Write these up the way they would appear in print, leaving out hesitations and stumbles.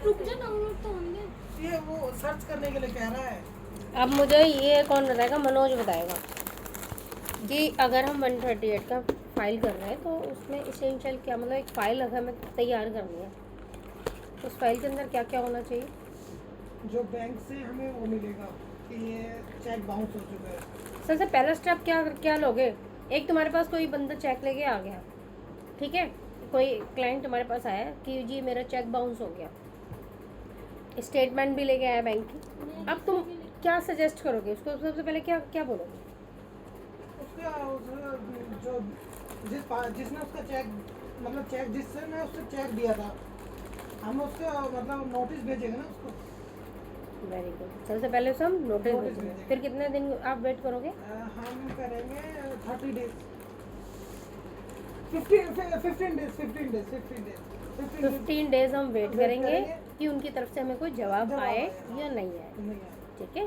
रुक जा, डाउनलोड तो होंगे। ये वो सर्च करने के लिए कह रहा है। अब मुझे ये कौन बताएगा, मनोज बताएगा कि अगर हम 138 का फाइल कर रहे हैं तो उसमें इसेंशियल क्या, मतलब एक फ़ाइल अगर हमें तैयार करनी है तो उस फाइल के अंदर क्या क्या होना चाहिए। जो बैंक से हमें वो मिलेगा कि ये चेक बाउंस हो चुका है। सबसे पहला स्टेप क्या क्या लोगे। एक तुम्हारे पास कोई बंदा चेक लेके आ गया, ठीक है, कोई क्लाइंट तुम्हारे पास आया कि जी मेरा चेक बाउंस हो गया, स्टेटमेंट भी लेके आया बैंक की। अब तुम क्या सजेस्ट करोगे उसको, सबसे पहले क्या क्या बोलोगे। उसका जो जिसने उसका चेक, मतलब चेक जिससे मैं उससे चेक दिया था, हम उसका मतलब नोटिस भेजेंगे ना उसको। Very good. सबसे पहले उसे हम नोटिस नोटिस भेजेंगे, भेजेंगे। फिर कितने दिन आप वेट करोगे। हम करेंगे 30 डेज, 15 डेज 15 डेज हम वेट वेट करेंगे करेंगे कि उनकी तरफ से हमें कोई जवाब जवाब आए आए, या नहीं आए, नहीं है। ठीक है।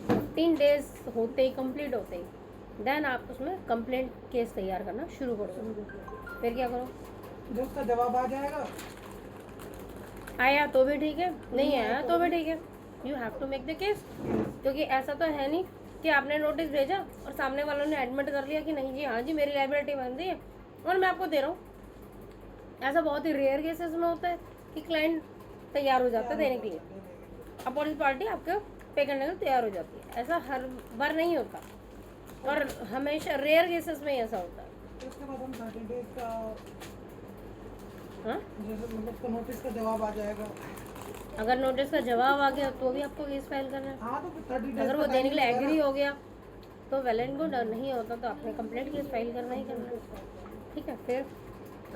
15 डेज होते ही, कंप्लीट होते ही, देन आप उसमें कंप्लेंट केस तैयार करना शुरू करो। फिर क्या करो, जो उसका जवाब आ जाएगा, आया तो भी ठीक है, नहीं आया तो भी ठीक है, you have to make the case. क्योंकि ऐसा तो है नहीं कि आपने नोटिस भेजा और सामने वालों ने एडमिट कर लिया कि नहीं जी हाँ जी मेरी लाइबिलिटी बन रही है और मैं आपको दे रहा हूँ। ऐसा बहुत ही रेयर केसेस में होता है कि क्लाइंट तैयार हो जाता है देने के लिए, अपोजिट पार्टी आपके पे करने के लिए तैयार हो जाती है। ऐसा हर बार नहीं होता और हमेशा रेयर केसेस में ही ऐसा होता है। उसके बाद हम 30 डेज का, हाँ, जैसे मतलब उसका नोटिस का जवाब आ जाएगा। अगर नोटिस का जवाब आ गया तो भी आपको केस फाइल करना है। हाँ तो 30 डेज अगर वो का देने के लिए time एग्री लगेगा। हो गया तो वेल एंड गुड, और नहीं होता तो आपने कंप्लेंट केस फाइल करना ही करना है, ठीक है। फिर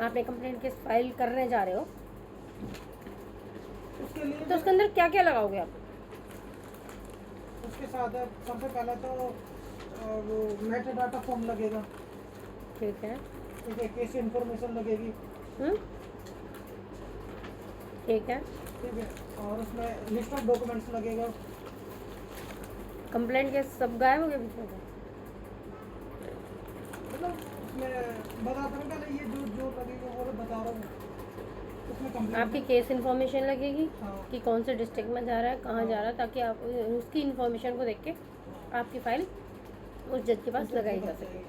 आपने कंप्लेंट केस फाइल करने जा रहे हो उसके लिए तो उसके अंदर क्या क्या लगाओगे आप। उसके साथ सबसे पहले तो वो मेटा डाटा फॉर्म लगेगा, ठीक है, ठीक है, केस इन्फॉर्मेशन लगेगी, ठीक है। ठीक है, और उसमें लिस्ट ऑफ डॉक्यूमेंट्स लगेगा। कंप्लेंट केस सब गायब हो गए बीच में से? मतलब उसमें बताता हूँ पहले, ये जो जो लगेगा वो बता रहा हूँ। उसमें आपकी कंप्लेंट, केस इन्फॉर्मेशन लगेगी हाँ, कि कौन से डिस्ट्रिक्ट में जा रहा है, कहाँ जा रहा है, ताकि आप उसकी इन्फॉर्मेशन को देख के आपकी फ़ाइल उस जज के पास लगाई जा सके।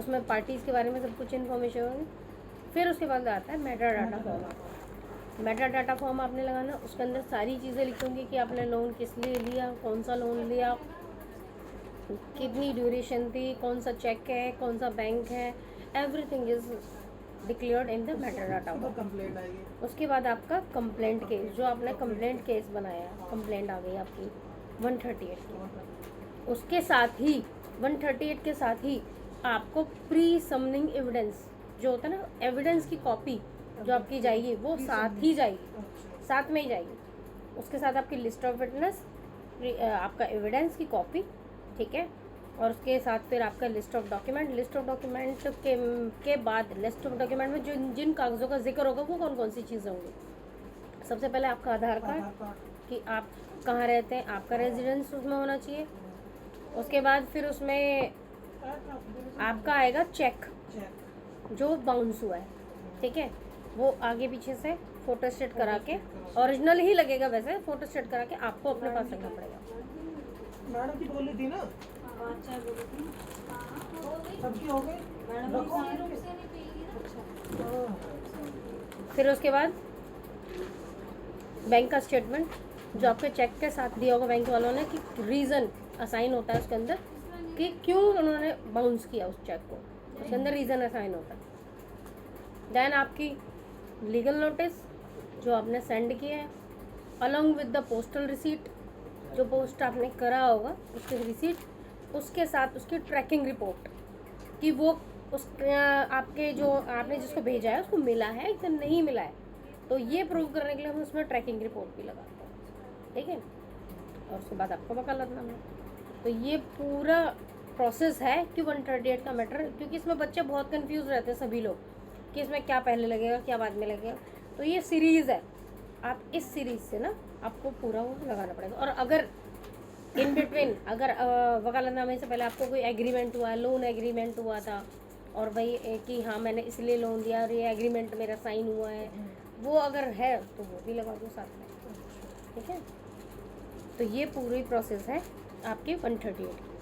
उसमें पार्टीज़ के बारे में सब कुछ इन्फॉर्मेशन होगी। फिर उसके बाद आता है Meta data form. Meta data form आपने लगाना, उसके अंदर सारी चीज़ें लिखी होंगी कि आपने लोन किस लिए लिया, कौन सा लोन लिया, कितनी ड्यूरेशन थी, कौन सा चेक है, कौन सा बैंक है, everything is declared in the Meta data form. Complaint आएगी। उसके बाद आपका कंप्लेंट केस, जो आपने कंप्लेंट केस बनाया, कंप्लेंट आ गई आपकी 138 की। उसके साथ ही 138 के साथ ही आपको प्री समनिंग एविडेंस जो होता है ना, एविडेंस की कॉपी जो आपकी जाएगी वो साथ ही जाएगी, साथ में ही जाएगी। उसके साथ आपकी लिस्ट ऑफ विटनेस, आपका एविडेंस की कॉपी, ठीक है, और उसके साथ फिर आपका list of document. List of document के बाद लिस्ट ऑफ डॉक्यूमेंट में जिन जिन कागज़ों का जिक्र होगा वो कौन कौन सी चीज़ें होंगी। सबसे पहले आपका आधार कार्ड कि आप कहाँ रहते हैं, आपका रेजिडेंस उसमें होना चाहिए। उसके बाद फिर उसमें आपका आएगा चेक जो बाउंस हुआ है, ठीक है, वो आगे पीछे से फोटो स्टेट करा के, ओरिजिनल ही लगेगा वैसे, फोटो स्टेट करा के आपको अपने पास रखना पड़ेगा। मैडम की बोली थी ना, अच्छा बोलो तुम। सबकी हो गई मैडम रखो। से नहीं पिएगी ना। हाँ। फिर उसके बाद बैंक का स्टेटमेंट जो आपके चेक के साथ दिया होगा बैंक वालों ने, कि रीज़न असाइन होता है उसके अंदर कि क्यों उन्होंने बाउंस किया उस चेक को, उसके अंदर रीज़न असाइन होता है। देन आपकी लीगल नोटिस जो आपने सेंड किया है, along with the postal receipt, जो पोस्ट आपने करा होगा उसकी रिसीट, उसके साथ उसकी ट्रैकिंग रिपोर्ट कि वो उस आपके जो आपने जिसको भेजा है उसको मिला है या नहीं मिला है। तो ये प्रूव करने के लिए हम उसमें ट्रैकिंग रिपोर्ट भी लगाते हैं, ठीक है। और उसके बाद आपका वकालतनामा। तो ये पूरा प्रोसेस है कि 138 का मैटर, क्योंकि इसमें बच्चे बहुत कंफ्यूज रहते हैं सभी लोग कि इसमें क्या पहले लगेगा क्या बाद में लगेगा। तो ये सीरीज़ है, आप इस सीरीज़ से ना आपको पूरा वो लगाना पड़ेगा। और अगर इन बिटवीन अगर वकालतनामे से पहले आपको कोई एग्रीमेंट हुआ है, लोन एग्रीमेंट हुआ था और भाई कि हाँ मैंने इसलिए लोन दिया और ये एग्रीमेंट मेरा साइन हुआ है, वो अगर है तो वो भी लगा दो साथ में, ठीक है। तो ये पूरी प्रोसेस है आपकी 138 की।